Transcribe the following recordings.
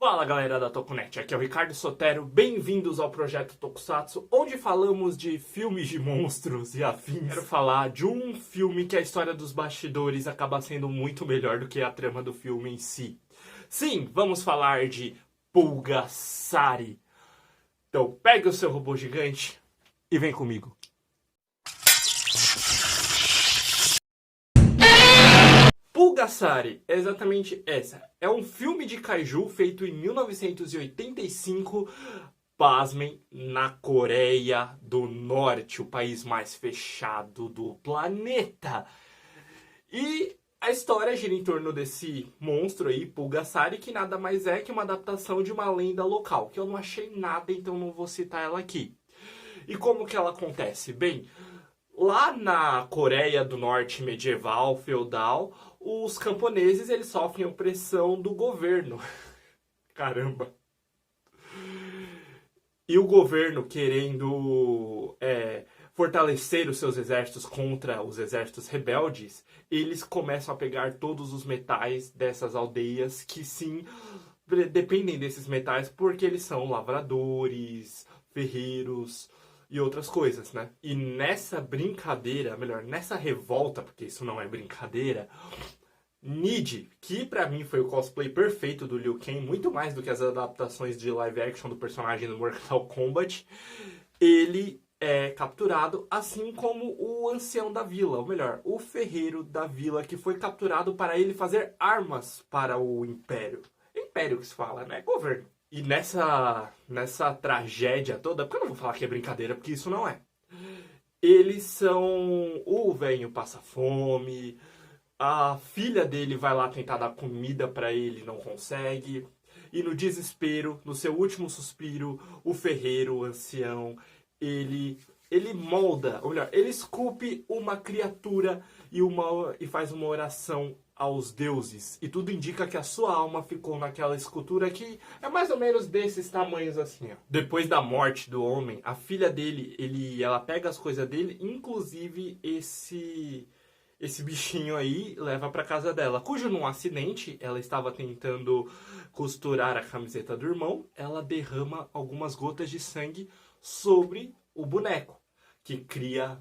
Fala galera da Tokunet, aqui é o Ricardo Sotero, bem-vindos ao Projeto Tokusatsu, onde falamos de filmes de monstros e afins. Quero falar de um filme que a história dos bastidores acaba sendo muito melhor do que a trama do filme em si. Sim, vamos falar de Pulgasari. Então pegue o seu robô gigante e vem comigo. Pulgasari é exatamente essa. É um filme de kaiju feito em 1985, pasmem, na Coreia do Norte, o país mais fechado do planeta. E a história gira em torno desse monstro aí, Pulgasari, que nada mais é que uma adaptação de uma lenda local, que eu não achei nada, então não vou citar ela aqui. E como que ela acontece? Bem, lá na Coreia do Norte medieval, feudal, os camponeses eles sofrem opressão do governo. Caramba! E o governo, querendo fortalecer os seus exércitos contra os exércitos rebeldes, eles começam a pegar todos os metais dessas aldeias que sim dependem desses metais porque eles são lavradores, ferreiros e outras coisas, né? E nessa brincadeira, melhor, nessa revolta, porque isso não é brincadeira, Nid, que pra mim foi o cosplay perfeito do Liu Kang, muito mais do que as adaptações de live action do personagem do Mortal Kombat, ele é capturado, assim como o ancião da vila, ou melhor, o ferreiro da vila, que foi capturado para ele fazer armas para o Império. Império que se fala, né? Governo. E nessa tragédia toda, porque eu não vou falar que é brincadeira, porque isso não é. Eles são... O velho passa fome, a filha dele vai lá tentar dar comida pra ele, não consegue. E no desespero, no seu último suspiro, o ferreiro, o ancião, ele molda, ou melhor, ele esculpe uma criatura e faz uma oração aos deuses. E tudo indica que a sua alma ficou naquela escultura que é mais ou menos desses tamanhos assim, ó. Depois da morte do homem, a filha dele, ela pega as coisas dele, inclusive esse bichinho aí, leva pra casa dela. Cujo num acidente, ela estava tentando costurar a camiseta do irmão, ela derrama algumas gotas de sangue sobre o boneco, que cria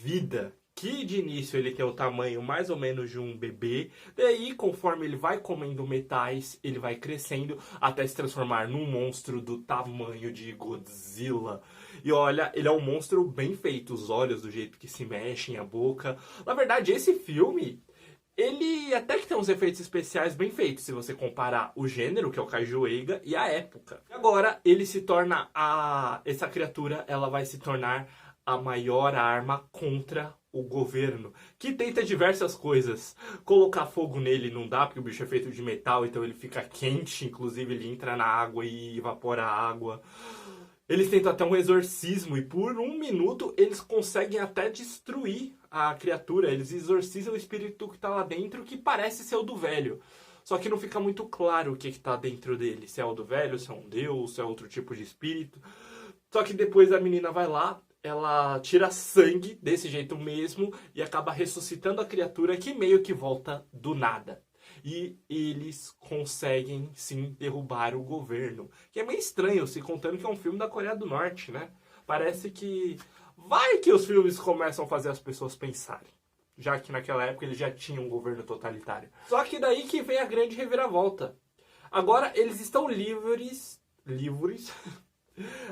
vida. Que de início ele tem o tamanho mais ou menos de um bebê, daí conforme ele vai comendo metais, ele vai crescendo até se transformar num monstro do tamanho de Godzilla. E olha, ele é um monstro bem feito, os olhos do jeito que se mexem, a boca. Na verdade, esse filme, ele até que tem uns efeitos especiais bem feitos, se você comparar o gênero, que é o Kaiju Eiga, e a época. Agora, ele se torna essa criatura, ela vai se tornar a maior arma contra o governo, que tenta diversas coisas. Colocar fogo nele não dá, porque o bicho é feito de metal, então ele fica quente, inclusive ele entra na água e evapora a água. Eles tentam até um exorcismo e por um minuto eles conseguem até destruir a criatura. Eles exorcizam o espírito que tá lá dentro, que parece ser o do velho. Só que não fica muito claro o que tá dentro dele. Se é o do velho, se é um deus, se é outro tipo de espírito. Só que depois a menina vai lá, ela tira sangue desse jeito mesmo e acaba ressuscitando a criatura que meio que volta do nada. E eles conseguem, sim, derrubar o governo. Que é meio estranho, se contando que é um filme da Coreia do Norte, né? Parece que... Vai que os filmes começam a fazer as pessoas pensarem. Já que naquela época eles já tinham um governo totalitário. Só que daí que vem a grande reviravolta. Agora eles estão livres...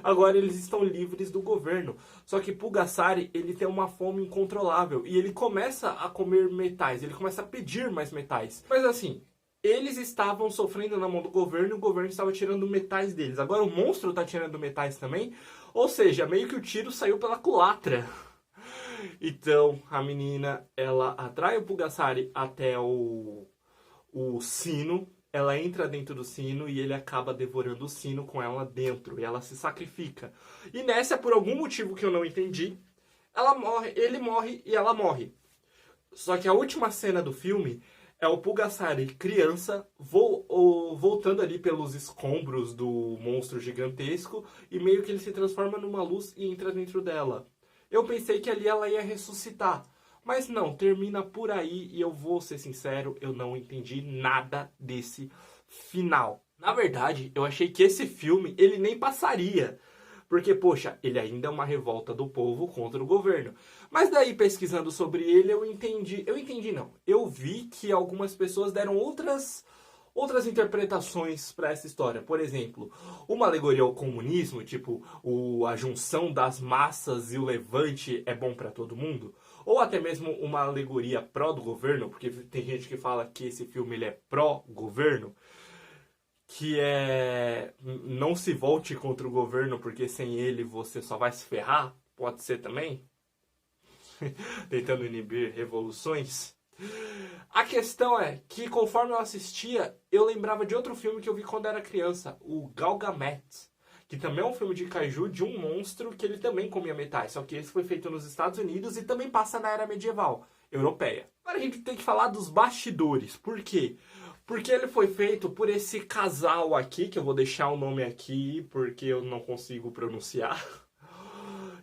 Agora eles estão livres do governo. Só que Pulgasari, ele tem uma fome incontrolável. E ele começa a comer metais. Ele começa a pedir mais metais. Mas assim, eles estavam sofrendo na mão do governo e o governo estava tirando metais deles. Agora o monstro está tirando metais também. Ou seja, meio que o tiro saiu pela culatra. Então, a menina, ela atrai o Pulgasari até o sino. Ela entra dentro do sino e ele acaba devorando o sino com ela dentro. E ela se sacrifica. E nessa, por algum motivo que eu não entendi, ele morre e ela morre. Só que a última cena do filme é o Pulgasari criança voltando ali pelos escombros do monstro gigantesco. E meio que ele se transforma numa luz e entra dentro dela. Eu pensei que ali ela ia ressuscitar. Mas não, termina por aí e eu vou ser sincero, eu não entendi nada desse final. Na verdade, eu achei que esse filme, ele nem passaria. Porque, poxa, ele ainda é uma revolta do povo contra o governo. Mas daí, pesquisando sobre ele, eu vi que algumas pessoas deram outras interpretações para essa história. Por exemplo, uma alegoria ao comunismo, tipo a junção das massas e o levante é bom para todo mundo. Ou até mesmo uma alegoria pró do governo, porque tem gente que fala que esse filme ele é pró-governo, que é não se volte contra o governo, porque sem ele você só vai se ferrar. Pode ser também. Tentando inibir revoluções. A questão é que conforme eu assistia, eu lembrava de outro filme que eu vi quando era criança, o Galgamet, que também é um filme de kaiju de um monstro que ele também comia metais, só que esse foi feito nos Estados Unidos e também passa na era medieval, europeia. Agora a gente tem que falar dos bastidores. Por quê? Porque ele foi feito por esse casal aqui, que eu vou deixar o nome aqui porque eu não consigo pronunciar.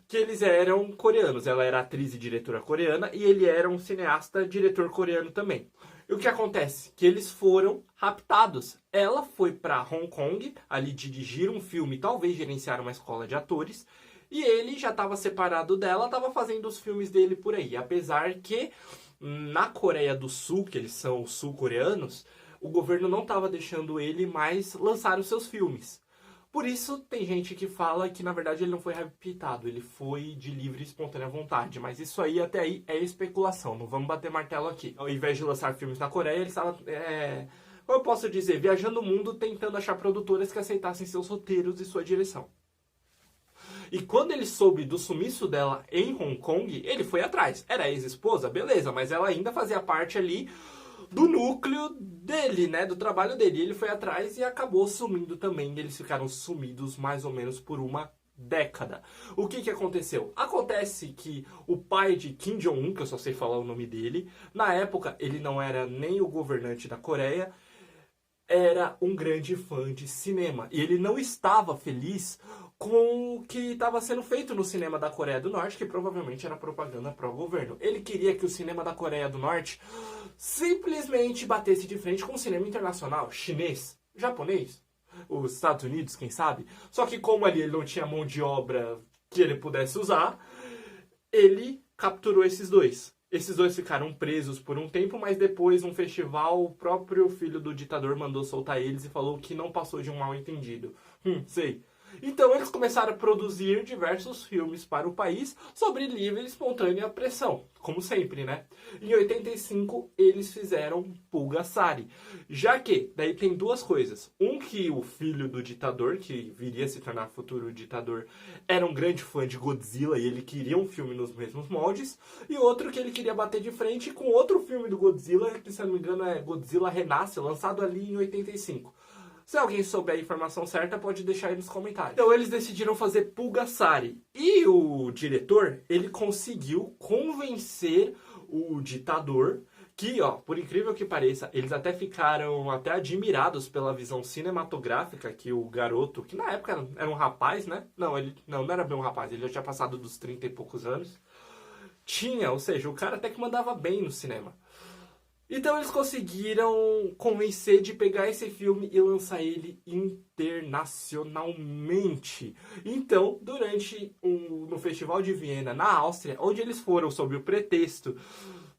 Que eles eram coreanos. Ela era atriz e diretora coreana e ele era um cineasta, diretor coreano também. E o que acontece? Que eles foram raptados. Ela foi para Hong Kong, ali dirigir um filme, talvez gerenciar uma escola de atores, e ele já estava separado dela, estava fazendo os filmes dele por aí. Apesar que na Coreia do Sul, que eles são sul-coreanos, o governo não estava deixando ele mais lançar os seus filmes. Por isso, tem gente que fala que, na verdade, ele não foi raptado, ele foi de livre e espontânea vontade. Mas isso aí, até aí, é especulação, não vamos bater martelo aqui. Ao invés de lançar filmes na Coreia, ele estava, como eu posso dizer, viajando o mundo tentando achar produtoras que aceitassem seus roteiros e sua direção. E quando ele soube do sumiço dela em Hong Kong, ele foi atrás. Era ex-esposa, beleza, mas ela ainda fazia parte ali do núcleo dele, né, do trabalho dele. Ele foi atrás e acabou sumindo também. Eles ficaram sumidos mais ou menos por uma década. O que aconteceu? Acontece que o pai de Kim Jong-un, que eu só sei falar o nome dele, na época ele não era nem o governante da Coreia, era um grande fã de cinema. E ele não estava feliz com o que estava sendo feito no cinema da Coreia do Norte, que provavelmente era propaganda pró-governo. Ele queria que o cinema da Coreia do Norte simplesmente batesse de frente com o cinema internacional, chinês, japonês, os Estados Unidos, quem sabe. Só que como ali ele não tinha mão de obra que ele pudesse usar, ele capturou esses dois. Esses dois ficaram presos por um tempo, mas depois, num festival, o próprio filho do ditador mandou soltar eles e falou que não passou de um mal-entendido. Sei. Então eles começaram a produzir diversos filmes para o país sobre livre e espontânea pressão, como sempre, né? Em 85 eles fizeram Pulgasari, já que daí tem duas coisas. Um, que o filho do ditador, que viria a se tornar futuro ditador, era um grande fã de Godzilla e ele queria um filme nos mesmos moldes, e outro que ele queria bater de frente com outro filme do Godzilla, que se não me engano é Godzilla Renasce, lançado ali em 85. Se alguém souber a informação certa, pode deixar aí nos comentários. Então eles decidiram fazer Pulgasari. E o diretor, ele conseguiu convencer o ditador que, ó, por incrível que pareça, eles até ficaram até admirados pela visão cinematográfica que o garoto, que na época era um rapaz, né? Não, ele não era bem um rapaz, ele já tinha passado dos 30 e poucos anos. Tinha, ou seja, o cara até que mandava bem no cinema. Então eles conseguiram convencer de pegar esse filme e lançar ele internacionalmente. Então, no Festival de Viena, na Áustria, onde eles foram sob o pretexto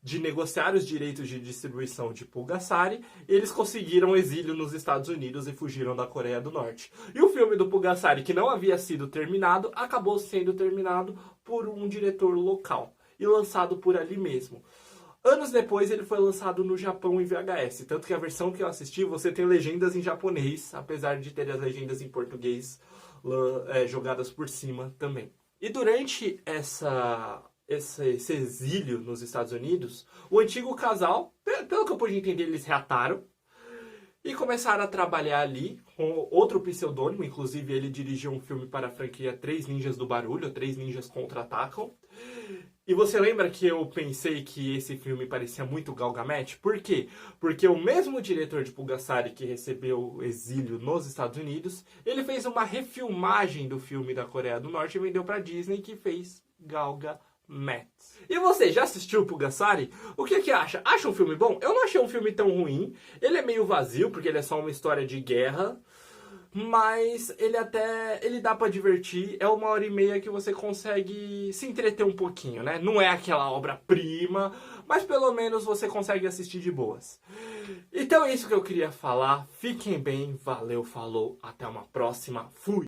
de negociar os direitos de distribuição de Pulgasari, eles conseguiram exílio nos Estados Unidos e fugiram da Coreia do Norte. E o filme do Pulgasari, que não havia sido terminado, acabou sendo terminado por um diretor local e lançado por ali mesmo. Anos depois ele foi lançado no Japão em VHS, tanto que a versão que eu assisti você tem legendas em japonês, apesar de ter as legendas em português jogadas por cima também. E durante esse exílio nos Estados Unidos, o antigo casal, pelo que eu pude entender, eles reataram e começaram a trabalhar ali com outro pseudônimo. Inclusive ele dirigiu um filme para a franquia Três Ninjas do Barulho, Três Ninjas Contra-Atacam. E você lembra que eu pensei que esse filme parecia muito Galgamet? Por quê? Porque o mesmo diretor de Pulgasari que recebeu exílio nos Estados Unidos, ele fez uma refilmagem do filme da Coreia do Norte e vendeu pra Disney, que fez Galgamet. E você, já assistiu Pulgasari? O que acha? Acha um filme bom? Eu não achei um filme tão ruim. Ele é meio vazio, porque ele é só uma história de guerra. mas ele dá pra divertir, é 1h30 que você consegue se entreter um pouquinho, né? Não é aquela obra-prima, mas pelo menos você consegue assistir de boas. Então é isso que eu queria falar, fiquem bem, valeu, falou, até uma próxima, fui!